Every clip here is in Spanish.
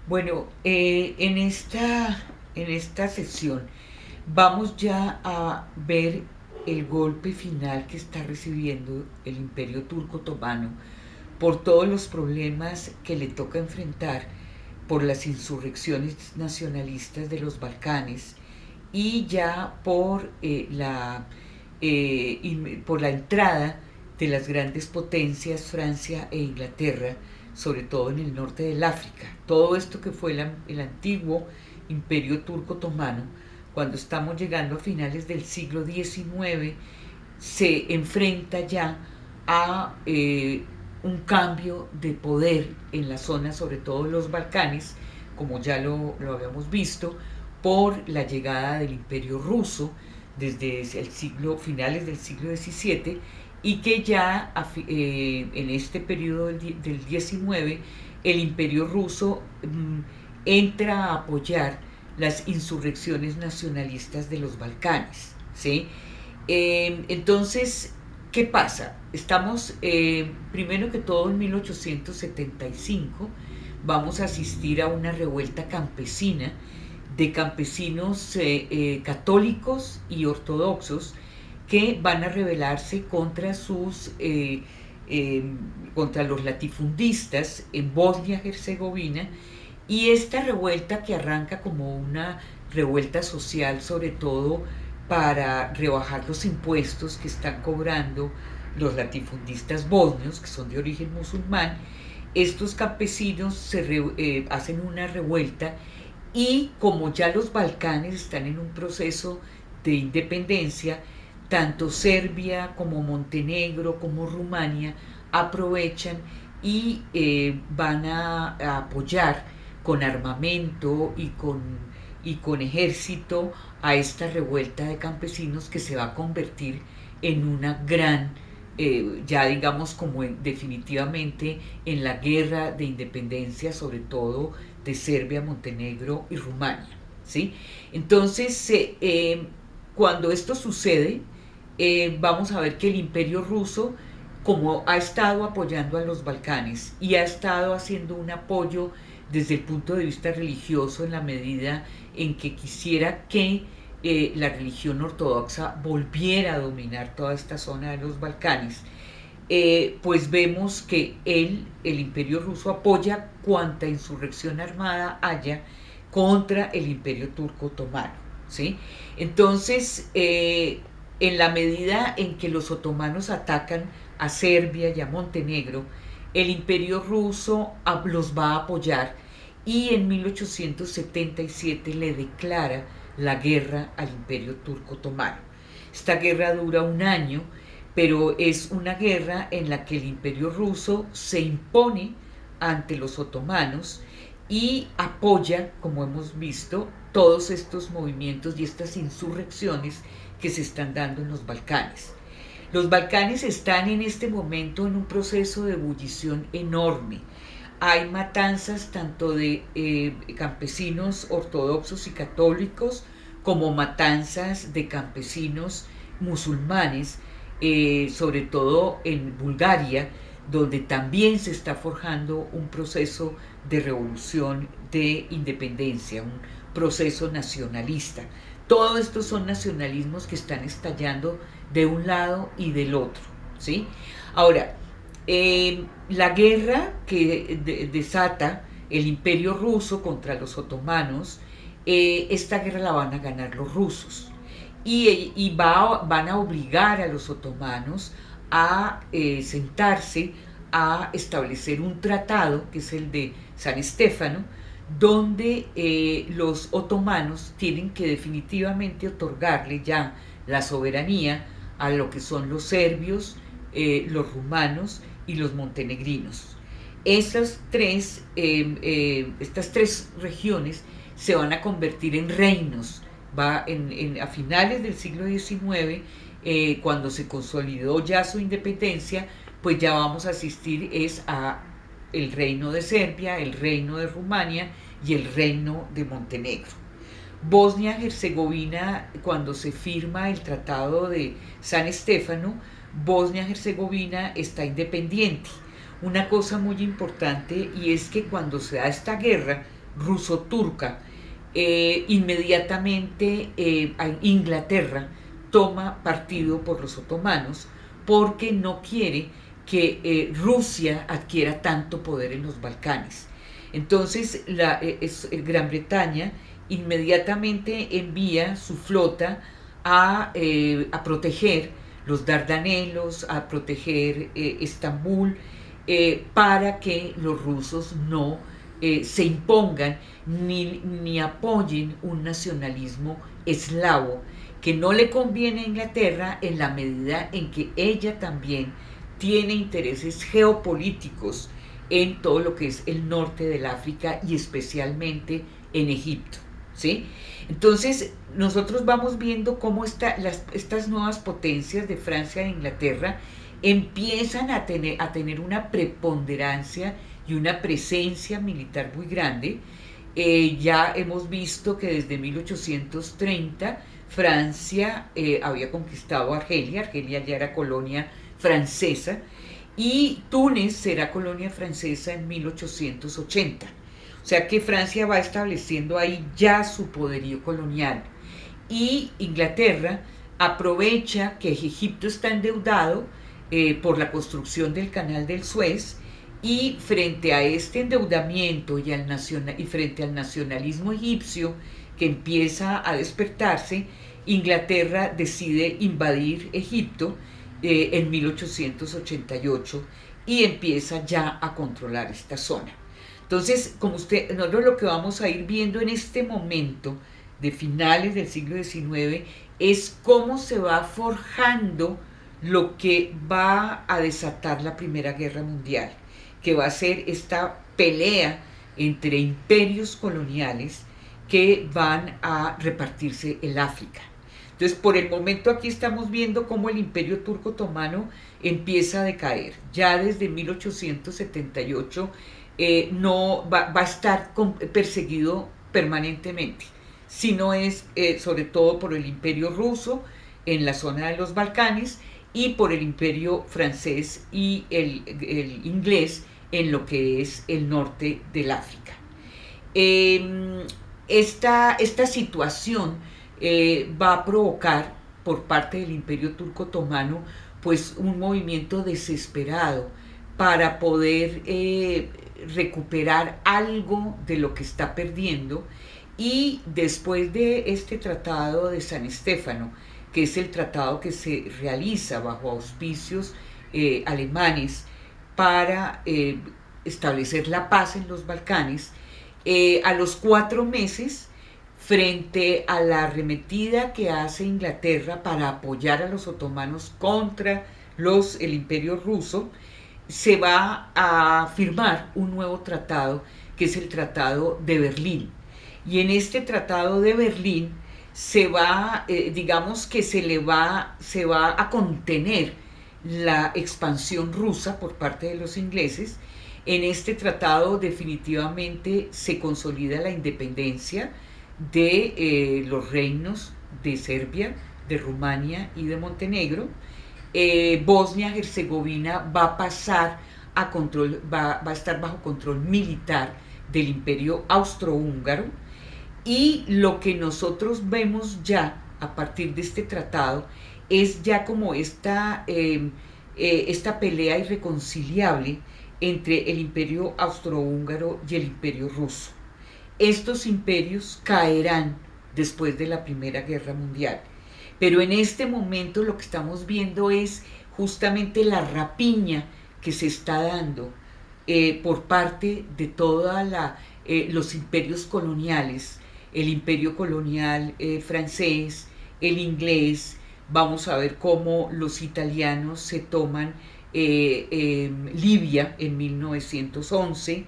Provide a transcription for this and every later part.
Bueno, en esta sesión vamos ya a ver el golpe final que está recibiendo el Imperio Turco Otomano por todos los problemas que le toca enfrentar por las insurrecciones nacionalistas de los Balcanes y ya por la entrada de las grandes potencias Francia e Inglaterra, sobre todo en el norte del África. Todo esto que fue el antiguo imperio turco otomano, cuando estamos llegando a finales del siglo XIX, se enfrenta ya a un cambio de poder en la zona, sobre todo los Balcanes, como ya lo habíamos visto, por la llegada del imperio ruso desde finales del siglo XVII, y que ya en este periodo del XIX el imperio ruso entra a apoyar las insurrecciones nacionalistas de los Balcanes, ¿sí? Entonces, ¿qué pasa? Estamos, primero que todo, en 1875, vamos a asistir a una revuelta campesina de campesinos católicos y ortodoxos que van a rebelarse contra los latifundistas en Bosnia-Herzegovina, y esta revuelta, que arranca como una revuelta social, sobre todo para rebajar los impuestos que están cobrando los latifundistas bosnios, que son de origen musulmán. Estos campesinos hacen una revuelta, y como ya los Balcanes están en un proceso de independencia, tanto Serbia como Montenegro como Rumania aprovechan y van a apoyar con armamento y con ejército a esta revuelta de campesinos, que se va a convertir en una gran, ya digamos como definitivamente en la guerra de independencia, sobre todo de Serbia, Montenegro y Rumania, ¿sí? Entonces, cuando esto sucede, vamos a ver que el imperio ruso, como ha estado apoyando a los Balcanes y ha estado haciendo un apoyo desde el punto de vista religioso, en la medida en que quisiera que la religión ortodoxa volviera a dominar toda esta zona de los Balcanes, pues vemos que el imperio ruso apoya cuanta insurrección armada haya contra el imperio turco otomano, ¿sí? Entonces, en la medida en que los otomanos atacan a Serbia y a Montenegro, el imperio ruso los va a apoyar, y en 1877 le declara la guerra al imperio turco otomano. Esta guerra dura un año, pero es una guerra en la que el imperio ruso se impone ante los otomanos y apoya, como hemos visto, todos estos movimientos y estas insurrecciones que se están dando en los Balcanes. Los Balcanes están en este momento en un proceso de ebullición enorme. Hay matanzas tanto de campesinos ortodoxos y católicos, como matanzas de campesinos musulmanes, sobre todo en Bulgaria, donde también se está forjando un proceso de revolución, de independencia, un proceso nacionalista. Todo esto son nacionalismos que están estallando de un lado y del otro, ¿sí? Ahora, la guerra que desata el imperio ruso contra los otomanos, esta guerra la van a ganar los rusos, van a obligar a los otomanos a sentarse a establecer un tratado, que es el de San Estéfano, donde los otomanos tienen que definitivamente otorgarle ya la soberanía a lo que son los serbios, los rumanos y los montenegrinos. Estas tres regiones se van a convertir en reinos. A finales del siglo XIX, cuando se consolidó ya su independencia, pues ya vamos a asistir a el reino de Serbia, el reino de Rumania y el reino de Montenegro. Bosnia-Herzegovina, cuando se firma el Tratado de San Estéfano, Bosnia-Herzegovina está independiente. Una cosa muy importante, y es que cuando se da esta guerra ruso-turca, inmediatamente Inglaterra toma partido por los otomanos porque no quiere que Rusia adquiera tanto poder en los Balcanes. Entonces Gran Bretaña inmediatamente envía su flota a proteger los Dardanelos, a proteger Estambul, para que los rusos no se impongan ni apoyen un nacionalismo eslavo que no le conviene a Inglaterra en la medida en que ella también tiene intereses geopolíticos en todo lo que es el norte del África y especialmente en Egipto, ¿sí? Entonces, nosotros vamos viendo cómo estas nuevas potencias de Francia e Inglaterra empiezan a tener una preponderancia y una presencia militar muy grande. Ya hemos visto que desde 1830 Francia había conquistado Argelia. Argelia ya era colonia francesa, y Túnez será colonia francesa en 1880. O sea que Francia va estableciendo ahí ya su poderío colonial. Y Inglaterra aprovecha que Egipto está endeudado por la construcción del canal del Suez, y frente a este endeudamiento y frente al nacionalismo egipcio que empieza a despertarse, Inglaterra decide invadir Egipto en 1888 y empieza ya a controlar esta zona. Entonces, nosotros lo que vamos a ir viendo en este momento de finales del siglo XIX es cómo se va forjando lo que va a desatar la Primera Guerra Mundial, que va a ser esta pelea entre imperios coloniales que van a repartirse el África. Entonces, por el momento aquí estamos viendo cómo el imperio turco otomano empieza a decaer. Ya desde 1878 no va a estar perseguido permanentemente, sino es sobre todo por el imperio ruso en la zona de los Balcanes y por el imperio francés y el inglés en lo que es el norte del África. Esta situación va a provocar por parte del imperio turco otomano pues un movimiento desesperado para poder recuperar algo de lo que está perdiendo. Y después de este tratado de San Estéfano, que es el tratado que se realiza bajo auspicios alemanes para establecer la paz en los Balcanes, a los 4 meses, frente a la arremetida que hace Inglaterra para apoyar a los otomanos contra el imperio ruso, se va a firmar un nuevo tratado, que es el Tratado de Berlín. Y en este Tratado de Berlín digamos que se va a contener la expansión rusa por parte de los ingleses. En este tratado definitivamente se consolida la independencia de los reinos de Serbia, de Rumania y de Montenegro. Bosnia-Herzegovina va a pasar va a estar bajo control militar del imperio austrohúngaro, y lo que nosotros vemos ya a partir de este tratado es ya como esta pelea irreconciliable entre el imperio austrohúngaro y el imperio ruso. Estos imperios caerán después de la Primera Guerra Mundial, pero en este momento lo que estamos viendo es justamente la rapiña que se está dando por parte de todos los imperios coloniales, el imperio colonial francés, el inglés. Vamos a ver cómo los italianos se toman Libia en 1911.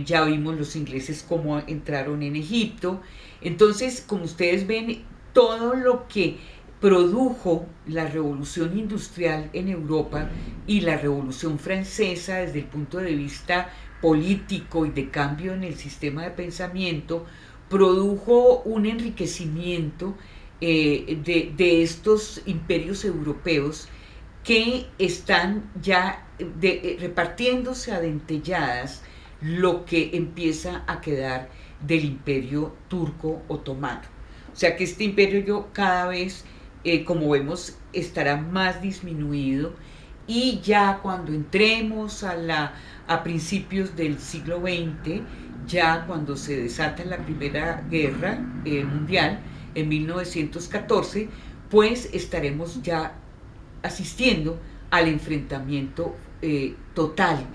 Ya vimos los ingleses cómo entraron en Egipto. Entonces, como ustedes ven, todo lo que produjo la revolución industrial en Europa y la revolución francesa desde el punto de vista político y de cambio en el sistema de pensamiento, produjo un enriquecimiento de estos imperios europeos que están ya repartiéndose a dentelladas lo que empieza a quedar del imperio turco otomano. O sea que este imperio cada vez, como vemos, estará más disminuido, y ya cuando entremos a principios del siglo XX, ya cuando se desata la Primera Guerra Mundial, en 1914, pues estaremos ya asistiendo al enfrentamiento total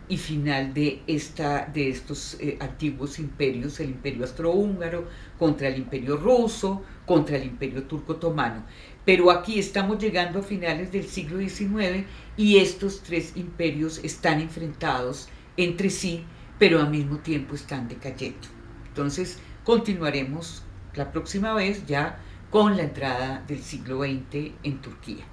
y final de estos antiguos imperios, el imperio austrohúngaro contra el imperio ruso, contra el imperio turco otomano. Pero aquí estamos llegando a finales del siglo XIX y estos tres imperios están enfrentados entre sí, pero al mismo tiempo están decayendo. Entonces continuaremos la próxima vez ya con la entrada del siglo XX en Turquía.